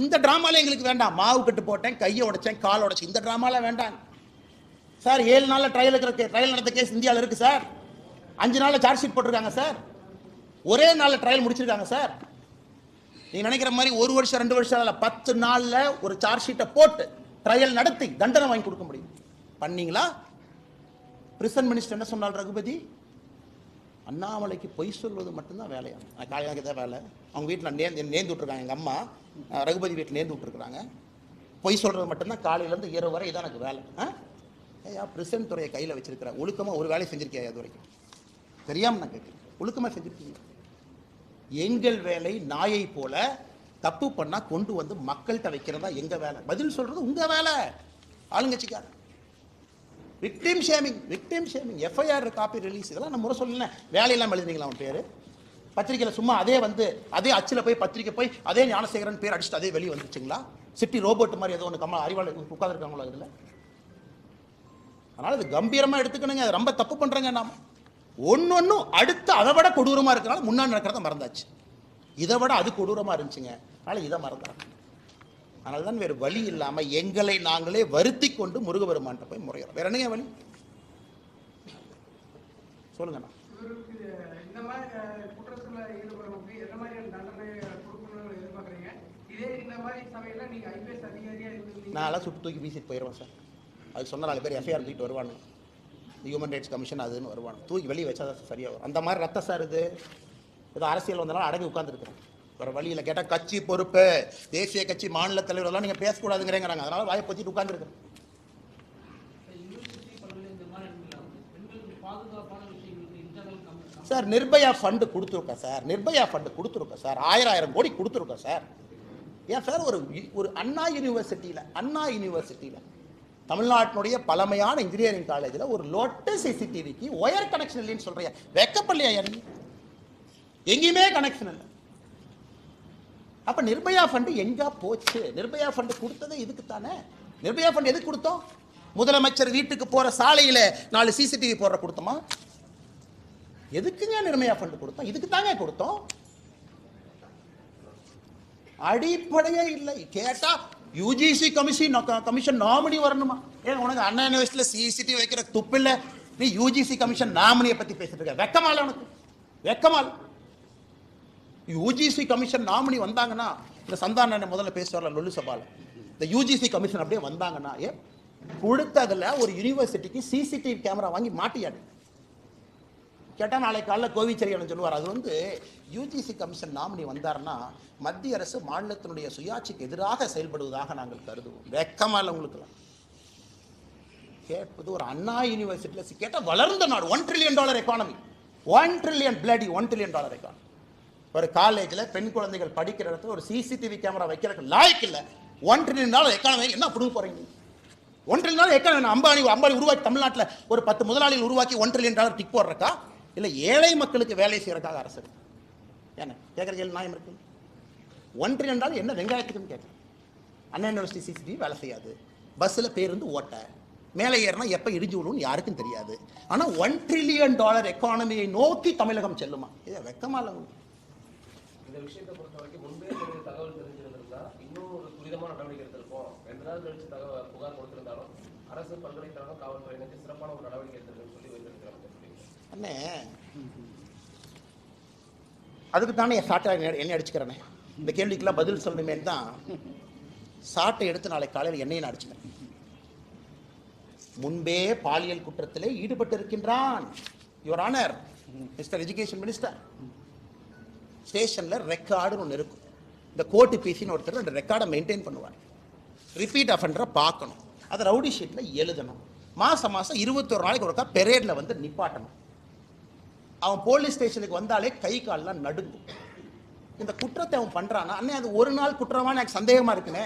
இந்த டிராமால எங்களுக்கு வேண்டாம். மாவு கட்டு போட்டேன், கையை உடைச்சேன், கால் உடைச்சேன், இந்த டிராமால வேண்டாம் சார். 7 நாள்ல ட்ரையல் நடந்த கேஸ் இந்தியாவில் இருக்கு சார். 5 நாள்ல சார்ஜ் ஷீட் போட்டிருக்காங்க சார். ஒரே நாள்ல ட்ரையல் முடிச்சிருக்காங்க சார். நீங்க நினைக்கிற மாதிரி 1 வருஷம் 2 வருஷம் இல்ல, 10 நாள்ல ஒரு சார்ஜ் ஷீட்டை போட்டு ட்ரையல் நடத்தி தண்டனை வாங்கி கொடுக்க முடியும். பண்ணீங்களா? பிரிசன் மினிஸ்டர் என்ன சொன்னார் ரகுபதி? அண்ணாமலைக்கு பொய் சொல்வது மட்டும்தான் வேலையா? காலையாக தான் வேலை. அவங்க வீட்டில் நேர்ந்து விட்டுருக்காங்க. எங்கள் அம்மா ரகுபதி வீட்டில் நேர்ந்து விட்டுருக்குறாங்க. பொய் சொல்கிறது மட்டும்தான் காலையிலேருந்து இரவு வரை இதான் எனக்கு வேலை. ஏயா பிரிசன் துறையை கையில் வச்சிருக்கிறேன், ஒழுக்கமாக ஒரு வேலை செஞ்சிருக்கியா? அது வரைக்கும் தெரியாமல் நான் கேட்குறேன். ஒழுக்கமாக செஞ்சுருக்கீங்க. எங்கள் வேலை நாயை போல தப்பு பண்ணால் கொண்டு வந்து மக்கள்கிட்ட வைக்கிறதா எங்கள் வேலை. பதில் சொல்கிறது உங்கள் வேலை. ஆளுங்கட்சிக்கார victim shaming, victim shaming, FIR copy release, இதெல்லாம் நம்ம முறை சொல்லல. வேலையெல்லாம் எழுதுனீங்களா அவன் பேர்? பத்திரிகையில் சும்மா அதே அச்சில் போய் பத்திரிக்கை போய் அதே ஞானசேகரன் பேர் அடிச்சுட்டு அதே வெளியே வந்துச்சுங்களா? சிட்டி ரோபோட் மாதிரி ஏதோ ஒன்று அறிவாளர் உட்காந்துருக்காங்களோ இதில். அதனால் இது கம்பீரமாக எடுத்துக்கணுங்க. அது ரொம்ப தப்பு பண்ணுறேங்க. நாம் ஒன்னொன்னும் அடுத்து அதை விட கொடூரமாக இருக்கிறனால முன்னாடி நடக்கிறத மறந்தாச்சு. இதை விட அது கொடூரமாக இருந்துச்சுங்க, அதனால் இதை மறந்தாங்க. அதனால தான் வேறு வழி இல்லாமல் எங்களை நாங்களே வருத்தி கொண்டு முருகபெருமான்ட்ட போய் முறையிறோம். வேற என்னங்க வழி சொல்லுங்கண்ணா? நான் எல்லாம் சுட்டு தூக்கி வீசிட்டு போயிடுவேன் சார். அது சொன்ன 4 பேர் எஃப்ஐஆர் தூக்கிட்டு வருவாங்க. ஹியூமன் ரைட்ஸ் கமிஷன் அதுன்னு வருவாங்க. தூக்கி வெளியே வச்சா தான் சரியாக வரும். அந்த மாதிரி ரத்த சார் இது ஏதோ அரசியல் வந்தாலும் அடங்கி உட்காந்துருக்குறேன். வேறு வழியில் கேட்டால் கட்சி பொறுப்பு, தேசிய கட்சி மாநில தலைவரெல்லாம் நீங்கள் பேசக்கூடாதுங்கிறேங்கிறாங்க. அதனால் வாயை பற்றிட்டு உட்காந்துருக்குறேன். சார் நிர்பயா ஃபண்டு கொடுத்துருக்கோம் சார். நிர்பயா ஃபண்டு கொடுத்துருக்கோம் சார். 1000 கோடி கொடுத்துருக்கோம் சார். ஏன் சார் ஒரு அண்ணா யூனிவர்சிட்டியில் தமிழ்நாட்டினுடைய பழமையான இன்ஜினியரிங் காலேஜில் ஒரு லோட்டஸ் சிசிடிவிக்கு ஒயர் கனெக்ஷன் இல்லைன்னு சொல்றியா? வெக்கப்படலையா? எங்கேயுமே கனெக்ஷன் இல்லை. அப்ப நிர்பயா ஃபண்ட் எங்க போச்சு? நிர்பயா ஃபண்ட் கொடுத்ததே இதுக்கு தானே. நிர்பயா ஃபண்ட் எதுக்கு கொடுத்தோம்? முதலமைச்சர் வீட்டுக்கு போற சாலையில 4 சிசிடிவி போடுற கொடுத்தோமா? எதுக்குங்க நிர்பயா ஃபண்ட் கொடுத்தோம்? இதுக்கு தாங்க கொடுத்தோம். அடிப்படையே இல்லை. கேட்டா யூஜிசி கமிஷன் நாமினி வரணுமா? ஏன் உனக்கு அண்ணா யூனிவர்சிட்டியில சிசிடிவி வைக்கிற துப்பு இல்ல? நீ யூஜிசி கமிஷன் நாமினியை பத்தி பேசிட்டு இருக்க? வெக்கமால உனக்கு? வெக்கமால? யூஜிசி கமிஷன் நாமினி வந்தாங்கன்னா, இந்த சந்தான முதல்ல பேசுவார்ல லொல்லு சபால, இந்த யூஜிசி கமிஷன் அப்படியே வந்தாங்கன்னா, கொடுத்ததுல ஒரு யூனிவர்சிட்டிக்கு சிசிடிவி கேமரா வாங்கி மாட்டியாடு கேட்டா நாளை காலைல கோவிச்செழியன் சொல்லுவார். அது வந்து யூஜிசி கமிஷன் நாமினி வந்தாருன்னா மத்திய அரசு மாநிலத்தினுடைய சுயாட்சிக்கு எதிராக செயல்படுவதாக நாங்கள் கருதுவோம். வெக்கமா இல்லை உங்களுக்குலாம்? கேட்பது ஒரு அண்ணா யூனிவர்சிட்டியில் கேட்டால் வளர்ந்த நாடு, $1 trillion எக்கானமி, $1 trillion எக்கானமி. ஒரு காலேஜில் பெண் குழந்தைகள் படிக்கிற இடத்துல ஒரு சிசிடிவி கேமரா வைக்கிறதுக்கு லாய்க்கு இல்லை. $1 trillion எக்கானமி என்ன கொடுக்க போறீங்க? $1 trillion எக்கானமி அம்பானி உருவாக்கி தமிழ்நாட்டில் ஒரு 10 முதலாளிகள் உருவாக்கி $1 trillion டிக் போடுறக்கா இல்லை ஏழை மக்களுக்கு வேலை செய்யறதுக்காக அரசு? என்ன கேட்குற கேள்வி நியாயம் இருக்கு? $1 trillion என்ன வெங்காயத்துக்குன்னு கேட்குறேன். அண்ணா யூனிவர்சிட்டி சிசிடிவி வேலை செய்யாது, பஸ்ஸில் பேருந்து ஓட்ட, மேலே ஏறினா எப்போ இடிஞ்சு விடுன்னு யாருக்கும் தெரியாது. ஆனால் $1 trillion எக்கானமியை நோக்கி தமிழகம் செல்லுமா? இதை வெக்கமா இல்லை? இந்த விஷயத்தை பொறுத்த வரைக்கும் முன்பே தகவல் தெரிஞ்சிருந்திருந்தா இன்னும் ஒரு துரிதமான நடவடிக்கை எடுத்திருப்போம். 2 நாள் கழிச்சு புகார் கொடுத்திருந்தாலும் அரசு பல்கலைக்கழகம் காவல்துறையினருக்கு சிறப்பான ஒரு நடவடிக்கை எடுத்திருக்குன்னு சொல்லி வைத்திருக்கிறாங்க. அண்ணே, அதுக்கு தானே சாட்டை எண்ணெய் அடிச்சுக்கிறேனே. இந்த கேள்விக்கெல்லாம் பதில் சொல்லணுமே தான் சாட்டை எடுத்து நாளை காலையில் எண்ணெயை அடிச்சுக்கிறேன். முன்பே பாலியல் குற்றத்திலே ஈடுபட்டு இருக்கின்றான் your honour mister education minister. ஸ்டேஷன்ல ரெக்கார்டுன்னு ஒன்று இருக்கும். இந்த கோர்ட்டு பிசின்னு ஒருத்தர் அந்த ரெக்கார்டை மெயின்டைன் பண்ணுவார். ரிப்பீட் அஃபெண்டரை பார்க்கணும், அதை ரவுடி ஷீட்டில் எழுதணும். மாதம் 21 நாளைக்கு ஒருக்கா பெரேடில் வந்து நிப்பாட்டணும். அவன் போலீஸ் ஸ்டேஷனுக்கு வந்தாலே கை கால்லாம் நடுங்கும். இந்த குற்றத்தை அவன் பண்ணுறான்னா, அண்ணே அது ஒரு நாள் குற்றமான எனக்கு சந்தேகமாக இருக்குண்ணே.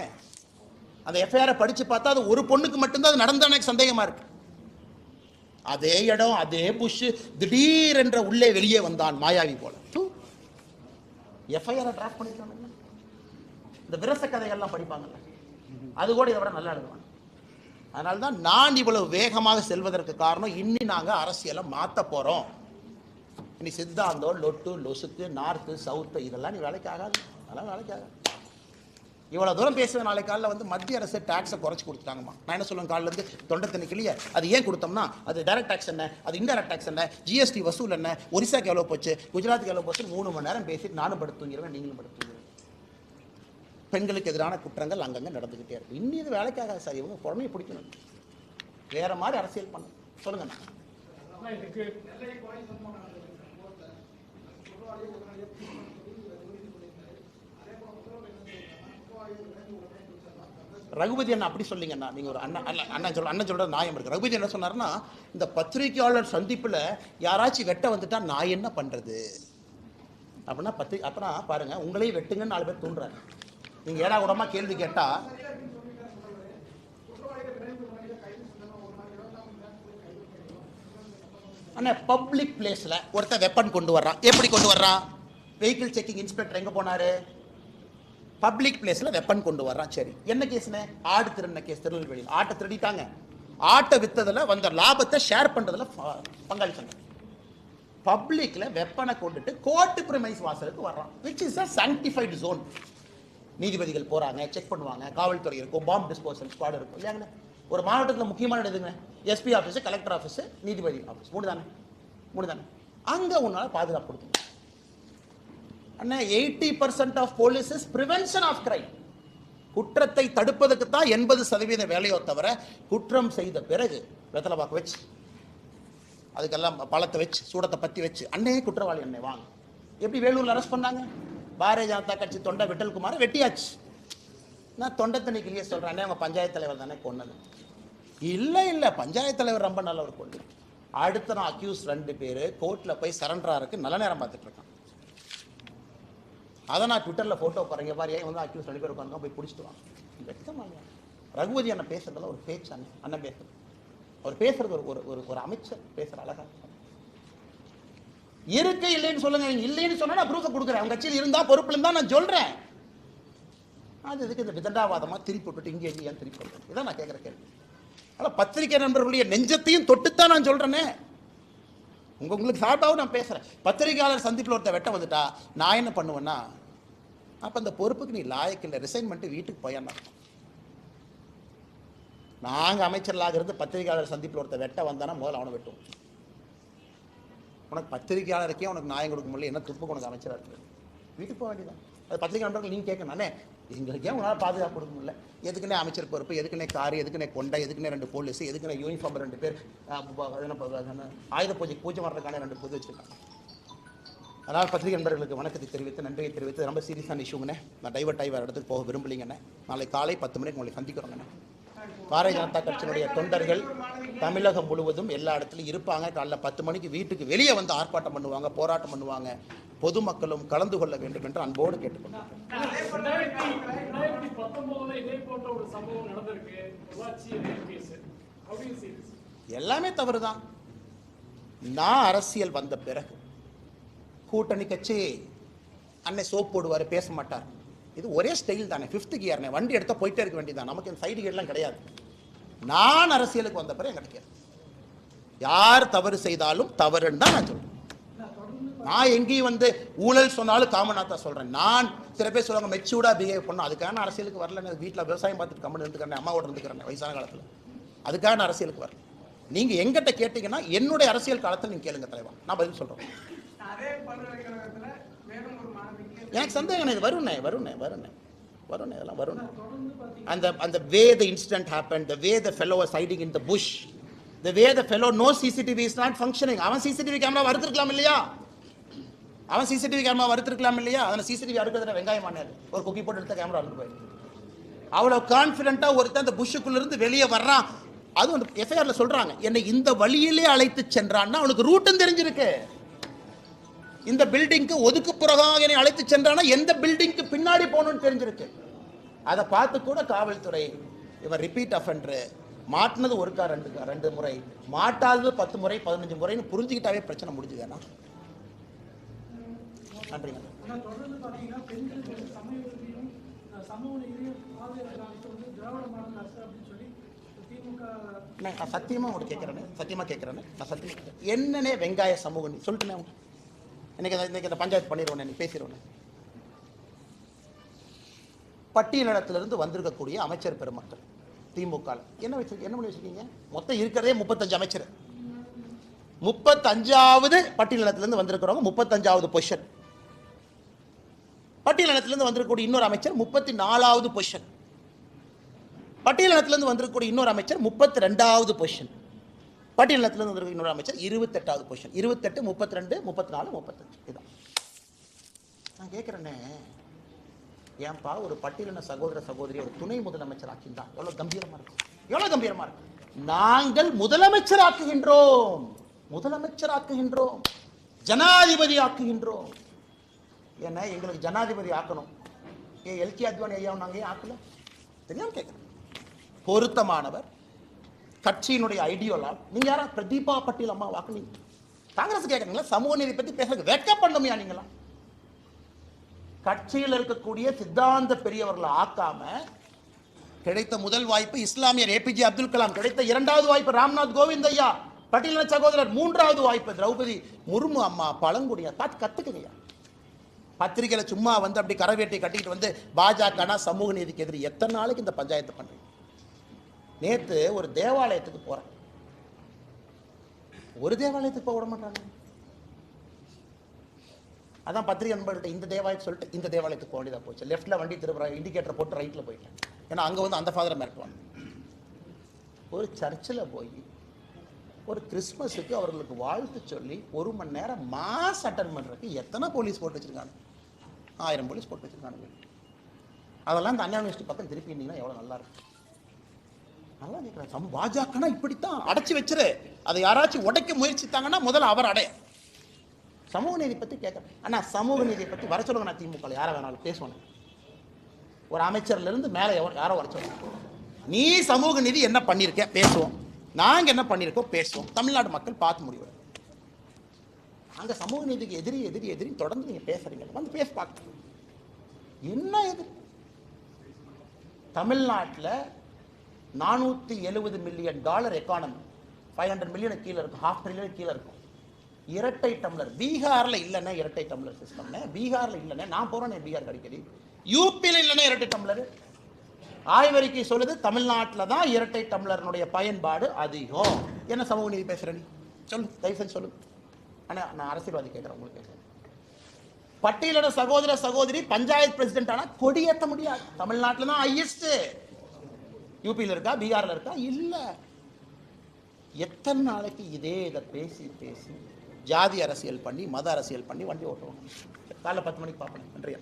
அந்த எஃப்ஐஆரை படித்து பார்த்தா அது ஒரு பொண்ணுக்கு மட்டும்தான் அது நடந்தா எனக்கு சந்தேகமாக இருக்கு. அதே இடம் அதே புஷ் திடீரென்ற உள்ளே வெளியே வந்தான் மாயாவி போல. எஃப்ஐஆரை டிராஃப்ட் பண்ணிருக்காங்க. இந்த விரச கதைகள்லாம் படிப்பாங்கல்ல, அது கூட இதை விட நல்லா எழுதுவாங்க. அதனால தான் நான் இவ்வளவு வேகமாக செல்வதற்கு காரணம், இன்னி நாங்கள் அரசியலை மாற்ற போகிறோம். இனி சித்தாந்தம் லொட்டு லொசுக்கு நார்த்து சவுத்து இதெல்லாம் நீ வேலைக்கு ஆகாது, அதெல்லாம் வேலைக்கு ஆகாது. இவ்வளோ தூரம் பேசுவேன். நாளை காலையில் வந்து மத்திய அரசு டேக்ஸை குறைச்சி கொடுத்துட்டாங்கம்மா. நான் என்ன சொல்லுவேன், காலிலேருந்து தொண்டை தண்ணிக்கலையே அது ஏன் கொடுத்தோம்னா, அது டைரக்ட் டேக்ஸ் என்ன, அது இன்டைரக்ட் டேக்ஸ் என்ன, ஜிஎஸ்டி வசூல் என்ன, ஒரிசாக்கு எவ்வளோ போச்சு, குஜராத்துக்கு எவ்வளோ போச்சு, 3 மணி நேரம் பேசிட்டு நானும் படுத்துங்கிறேன், நீங்களும் படுத்துங்கிறேன். பெண்களுக்கு எதிரான குற்றங்கள் அங்கங்கே நடந்துக்கிட்டே இருக்கு. இன்னும் இது வேலைக்காக சார், இவங்க குழந்தைய பிடிக்கணும், வேற மாதிரி அரசியல் பண்ணணும். சொல்லுங்கண்ணா. ரகுபதி அண்ணா அப்படி சொல்லிங்கண்ணா, நீங்கள் ஒரு அண்ணன் சொல்கிற நியாயம் இருக்குது. ரகுபதி என்ன சொன்னார்னா, இந்த பத்திரிகையாளர் சந்திப்பில் யாராச்சும் வெட்ட வந்துட்டா நான் என்ன பண்ணுறது அப்படின்னா அப்புறம் பாருங்கள், உங்களையும் வெட்டுங்கன்னு 4 பேர் தூண்டுறாங்க. நீங்கள் ஏடா கூடமா கேள்வி கேட்டால் அண்ணா பப்ளிக் பிளேஸில் ஒருத்தர் வெப்பன் கொண்டு வர்றான். எப்படி கொண்டு வர்றான்? வெஹிக்கிள் செக்கிங் இன்ஸ்பெக்டர் எங்கே போனார்? பப்ளிக் பிளேஸில் வெப்பன் கொண்டு வர்றான். சரி, என்ன கேஸ்னே? ஆடு திருடின கேஸ். திருநெல்வேலியில் ஆட்டை திருடிட்டாங்க. ஆட்டை விற்றதில் வந்த லாபத்தை ஷேர் பண்ணுறதுல பங்காளி சங்கம். பப்ளிக்கில் வெப்பனை கொண்டுட்டு கோர்ட்டு பிரிமைஸ் வாசலுக்கு வர்றான், which is a sanctified zone. நீதிபதிகள் போகிறாங்க, செக் பண்ணுவாங்க, காவல்துறை இருக்கும், பாம்பு டிஸ்போசல் ஸ்குவாட் இருக்கும் இல்லையாங்கண்ணே. ஒரு மாவட்டத்தில் முக்கியமான எதுங்க? எஸ்பி ஆஃபீஸு, கலெக்டர் ஆஃபீஸு, நீதிபதி ஆஃபீஸ், 3 தானே. அங்கே உன்னால் பாதுகாப்பு கொடுக்கணும். அண்ணா 80% of police is prevention of crime. குற்றத்தை தடுப்பதற்கு தான் 80% வேலையோ தவிர, குற்றம் செய்த பிறகு வெத்தலை பாக்கு வச்சு அதுக்கெல்லாம் பழத்தை வச்சு சூடத்தை பற்றி வச்சு அண்ணே குற்றவாளி அண்ணே வாங்க. எப்படி வேலூரில் அரெஸ்ட் பண்ணாங்க? பாரதிய ஜனதா கட்சி தொண்டை விட்டல்குமார் வெட்டியாச்சு. நான் தொண்டை தண்ணிக்கிலேயே சொல்கிறேன், அண்ணே அவங்க பஞ்சாயத்து தலைவர் தானே கொன்னது. இல்லை பஞ்சாயத்து தலைவர் ரொம்ப நல்லவர் கொண்டு. அடுத்த நான் அக்யூஸ் 2 பேர் கோர்ட்டில் போய் சரண்டராருக்கு நல்ல நேரம் பார்த்துட்டு இருக்கான். அதை நான் ட்விட்டரில் ஃபோட்டோ பாருங்க பாரு, ஏன் வந்து அக்யூஸ் 2 பேர் உட்காந்து போய் பிடிச்சிட்டு வாங்க. வெக்கமாக ரகுபதி அண்ணன் பேசுறதுல ஒரு பேச்சு அண்ணன் பேசுறது, அவர் பேசுறது ஒரு அமைச்சர் பேசுற அழகா இருக்கு. இல்லைன்னு சொல்லுங்க, இல்லைன்னு சொன்னா நான் ப்ரூஃபை கொடுக்குறேன். அவங்க கட்சியில் இருந்தா பொறுப்புல இருந்தா நான் சொல்றேன். அது இதுக்கு இந்த விதண்டாவாதமா திருப்பி விட்டுட்டு இங்கே ஏன் திருப்பி விட்டுட்டு இதான் நான் கேட்குற கேள்வி. ஆனால் பத்திரிகை நண்பர்களுடைய நெஞ்சத்தையும் தொட்டுத்தான் நான் சொல்றேனே. உங்களுக்கு சார்பாகவும் நான் பேசுறேன். பத்திரிகையாளர் சந்திப்பில் ஒருத்தர் வெட்ட வந்துட்டா நான் என்ன பண்ணுவேன்னா, அப்போ அந்த பொறுப்புக்கு நீ லாயக்கு இல்லை, ரிசைன் பண்ணிட்டு வீட்டுக்கு போயான்னு. நாங்கள் அமைச்சர்களாக இருந்து பத்திரிகையாளர் சந்திப்பில் ஒருத்தர் வெட்ட வந்தானா முதல்ல அவனை வெட்டும். உனக்கு பத்திரிகையாளருக்கே உனக்கு நியாயம் கொடுக்க முடியல, என்ன துப்பு உனக்கு அமைச்சராக இருக்குது? வீட்டுக்கு போக வேண்டியதான். அது பத்திரிகை நண்பர்கள் நீங்கள் கேட்கணும், அண்ணே எங்களுக்கே உங்களால் பாதுகாப்பு கொடுக்க முடியல, எதுக்குன்னே அமைச்சர் பொறுப்பு, எதுக்குன்னே கார், எதுக்குன்னே கொண்டை, எதுக்குன்னே 2 போலீஸ், எதுக்குன்னே யூனிஃபார்ம் 2 பேர், ஆயுத பூஜை வர்றதுக்கான 2 பொது வச்சுருக்காங்க. அதனால் பத்திரிகை நண்பர்களுக்கு வணக்கத்தை தெரிவித்து நன்றியை தெரிவித்து, ரொம்ப சீரியஸான இஷ்யூங்கண்ணே. நான் டைவர்ட் ஆகி வேறு இடத்துக்கு போக விரும்பலிங்கண்ணே. நாளை காலை 10 மணிக்கு உங்களை சந்திக்கிறோங்கண்ணே. பாரதிய ஜனதா கட்சியினுடைய தொண்டர்கள் தமிழகம் முழுவதும் எல்லா இடத்துலையும் இருப்பாங்க. காலைல 10 மணிக்கு வீட்டுக்கு வெளியே வந்து ஆர்ப்பாட்டம் பண்ணுவாங்க, போராட்டம் பண்ணுவாங்க. பொதுமக்களும் கலந்து கொள்ள வேண்டும் என்று அன்போடு கேட்டுக்கொண்டார். எல்லாமே தவறுதான். நான் அரசியல் வந்த பிறகு கூட்டணி கட்சி அன்னை சோப் போடுவார், பேச மாட்டார். இது ஒரே ஸ்டைல் தானே, 5th கியர்னே, வண்டி எடுத்தால் போயிட்டே இருக்க வேண்டியதான். நமக்கு இந்த சைடு கேட்லாம் கிடையாது. நான் அரசியலுக்கு வந்த பிறகு கிடைக்காது. யார் தவறு செய்தாலும் தவறுன்னு தான் நான் சொல்றேன். நான் எங்கேயும் வந்து ஊழல் சொன்னாலும் காமனாத்தா சொல்றேன். நான் சில பேர் சொல்லுவாங்க மெச்சூர்டா பிஹேவ் பண்ணணும், அதுக்கான அரசியலுக்கு வரல. வீட்டில் விவசாயம் பார்த்துட்டு கம்மன் இருந்துக்கிறேன், அம்மாவோட இருந்துக்கிறேன் வயசான காலத்தில், அதுக்கான அரசியலுக்கு வரல. நீங்க எங்கிட்ட கேட்டீங்கன்னா என்னுடைய அரசியல் காலத்தில் நீங்க கேளுங்க தலைவா, நான் பதில் சொல்றேன். எனக்கு சந்தேகம் இது வருண்ணே இதெல்லாம் வரும். அந்த வே the incident happened, the way the fellow was hiding in the bush, the way the fellow no CCTV is not functioning. அவன் CCTV கேமரா வறுத்திருக்கலாம் இல்லையா? அதனால CCTV அறுக்கிறதுல வெங்காயம் ஆனாரு, ஒரு குக்கி போட்டு எடுத்த கேமரா அறுத்து போயிருக்கு. அவ்வளவு கான்ஃபிடென்ட்டா ஒருத்தன் அந்த புஷ்ஷுக்குள்ள இருந்து வெளியே வர்றான். அதுவும் அந்த எஃப்ஐஆர்ல சொல்றாங்க, என்னை இந்த வழியிலே அழைத்து சென்றான்னா அவனுக்கு ரூட்டும் தெரிஞ்சிருக்கு. இந்த பில்டிங்க்கு ஒதுக்குப்புறமாக என்னை அழைத்து சென்றானா எந்த பில்டிங்க்கு பின்னாடி போகணும்னு தெரிஞ்சிருக்கு. அதை பார்த்து கூட காவல்துறை இவன் ரிப்பீட் அஃபெண்டர், மாட்டினது ஒருக்கா 2 முறை, மாட்டாதது 10 முறை 15 முறைன்னு புரிஞ்சுக்கிட்டாவே பிரச்சனை முடிஞ்சுதுன்னா. நன்றி. சத்தியமா உங்களுக்கு கேட்கிறேன், என்னன்னே வெங்காய சமூகம் சொல்லிட்டு இன்னைக்கு இந்த பஞ்சாயத்து பண்ணிடுவோம், நீ பேசிடுவோம். பட்டியலிடத்திலிருந்து வந்திருக்கக்கூடிய அமைச்சர் பெருமக்கள் திமுக என்ன பண்ணி வச்சிருக்கீங்க? மொத்தம் இருக்கிறதே 35 அமைச்சர். 35வது பட்டியலிடத்திலிருந்து வந்திருக்கிறவங்க 35வது பொசிஷன். பட்டியலிடத்திலிருந்து வந்திருக்கக்கூடிய இன்னொரு அமைச்சர் 34வது பொசிஷன். பட்டியலிடத்திலிருந்து வந்திருக்கக்கூடிய இன்னொரு அமைச்சர் 32வது பொசிஷன். பட்டியலிடத்திலிருந்து வந்திருக்க இன்னொரு அமைச்சர் 28வது பொசிஷன். 28, 32, 34, 35 இதுதான். நான் கேட்கிறேன்னே, ஏன்பா ஒரு பட்டியலின சகோதர சகோதரி ஒரு துணை முதலமைச்சர் ஆக்கின்றா எவ்வளவு கம்பீரமா இருக்கு. நாங்கள் முதலமைச்சர் ஆக்குகின்றோம், ஜனாதிபதி ஆக்குகின்றோம். ஏன்னா எங்களுக்கு ஜனாதிபதி ஆக்கணும், எல்கே அத்வானி ஐயா நாங்க ஏன் ஆக்கல தெரியாம கேட்கிறேன். பொருத்தமானவர், கட்சியினுடைய ஐடியோலால். நீங்க யாரா பிரதீபா பட்டீல் அம்மா வாக்குனீங்க? காங்கிரஸ் கேட்கறீங்களா? சமூக நீதி பத்தி பேசுறதுக்கு வெட்கப்படணுமையா? நீங்களா கட்சியில் இருக்கக்கூடிய சித்தாந்த பெரியவர்களை ஆக்காம, கிடைத்த முதல் வாய்ப்பு இஸ்லாமியர் APJ அப்துல் கலாம், கிடைத்த 2வது வாய்ப்பு ராம்நாத் கோவிந்த் ஐயா பட்டீலின சகோதரர், 3வது வாய்ப்பு திரௌபதி முர்மு அம்மா பழங்குடியா. பார்த்து கத்துக்குங்கய்யா. பத்திரிகையில சும்மா வந்து அப்படி கரவேட்டை கட்டிக்கிட்டு வந்து பாஜக சமூக நீதிக்கு எதிரி. எத்தனை நாளைக்கு இந்த பஞ்சாயத்து பண்றீங்க? நேத்து ஒரு தேவாலயத்துக்கு போறேன், ஒரு தேவாலயத்துக்கு போக விட மாட்டாங்க. அதான் பத்திரிகை நண்பர்கள்ட்ட இந்த தேவாலயத்தை சொல்லிட்டு இந்த தேவாலயத்துக்கு போக வேண்டியதாக போச்சு. லெஃப்ட்ல வண்டி திரும்ப இண்டிகேட்டர் போட்டு ரைட்ல போயிட்டேன். ஏன்னா அங்கே வந்து அந்த ஃபாதரை மிரட்டுவாங்க. ஒரு சர்ச்சில் போய் ஒரு கிறிஸ்மஸுக்கு அவர்களுக்கு வாழ்த்து சொல்லி 1 மணி நேரம் மாஸ் அட்டன் பண்ணுறதுக்கு எத்தனை போலீஸ் போட்டு வச்சிருக்காங்க? 1000 போலீஸ் போட்டு வச்சிருக்காங்க. அதெல்லாம் இந்த அண்ணா யூனிவர்சிட்டி பக்கம் திருப்பி இருந்தீங்கன்னா எவ்வளோ நல்லா இருக்கும். நல்லா கேட்குறேன். பாஜகனா இப்படித்தான் அடைச்சி வச்சிரு. அதை யாராச்சும் உடைக்க முயற்சித்தாங்கன்னா முதல்ல அவர் அடைய. சமூக நீதி பற்றி கேட்குறேன். அண்ணா சமூக நீதியை பற்றி வர சொல்லுங்க. நான் திமுக யாரை வேணாலும் பேசுவேன். ஒரு அமைச்சர்ல இருந்து மேலே யாரோ வர சொல்லுங்க. நீ சமூக நீதி என்ன பண்ணியிருக்க பேசுவோம், நாங்கள் என்ன பண்ணியிருக்கோம் பேசுவோம். தமிழ்நாடு மக்கள் பார்த்து முடிவு. அங்கே சமூக நீதிக்கு எதிரி எதிரி எதிரி தொடர்ந்து நீங்கள் பேசுறீங்க. வந்து பேச பார்க்க என்ன எதிரி? தமிழ்நாட்டில் $470 மில்லியன் எக்கானமி, 500 மில்லியன் கீழே இருக்கும், $500 மில்லியன் கீழே இருக்கும். இரட்டை டம்ளர் பீகாரில் இல்லைன்னா இரட்டை டம்ளர் சிஸ்டம்னு, பீகாரில் இல்லைன்னா நான் போகிறேன் பீகார் அடிக்கடி, யூபியில் இல்லைன்னா இரட்டை டம்ளர். ஆய்வறிக்கை சொல்லுது தமிழ்நாட்டில் தான் இரட்டை டம்ளர்னுடைய பயன்பாடு அதிகம். என்ன சமூக நீதி பேசுற நீ? சொல்லு, தயவு செஞ்சு சொல்லு. ஆனால் நான் அரசியல்வாதி கேட்குறேன், உங்களுக்கு கேட்குறேன். பட்டியலிட சகோதர சகோதரி பஞ்சாயத்து பிரசிடென்ட் ஆனால் கொடியேற்ற முடியாது. தமிழ்நாட்டில் தான் ஹையஸ்ட். யூபியில் இருக்கா, பீகாரில் இருக்கா? இல்லை. எத்தனை நாளைக்கு இதை பேசி பேசி ஜாதி அரசியல் பண்ணி மத அரசியல் பண்ணி வண்டி ஓட்டுவாங்க. காலைல 10 மணிக்கு பார்ப்பேன். நன்றியா.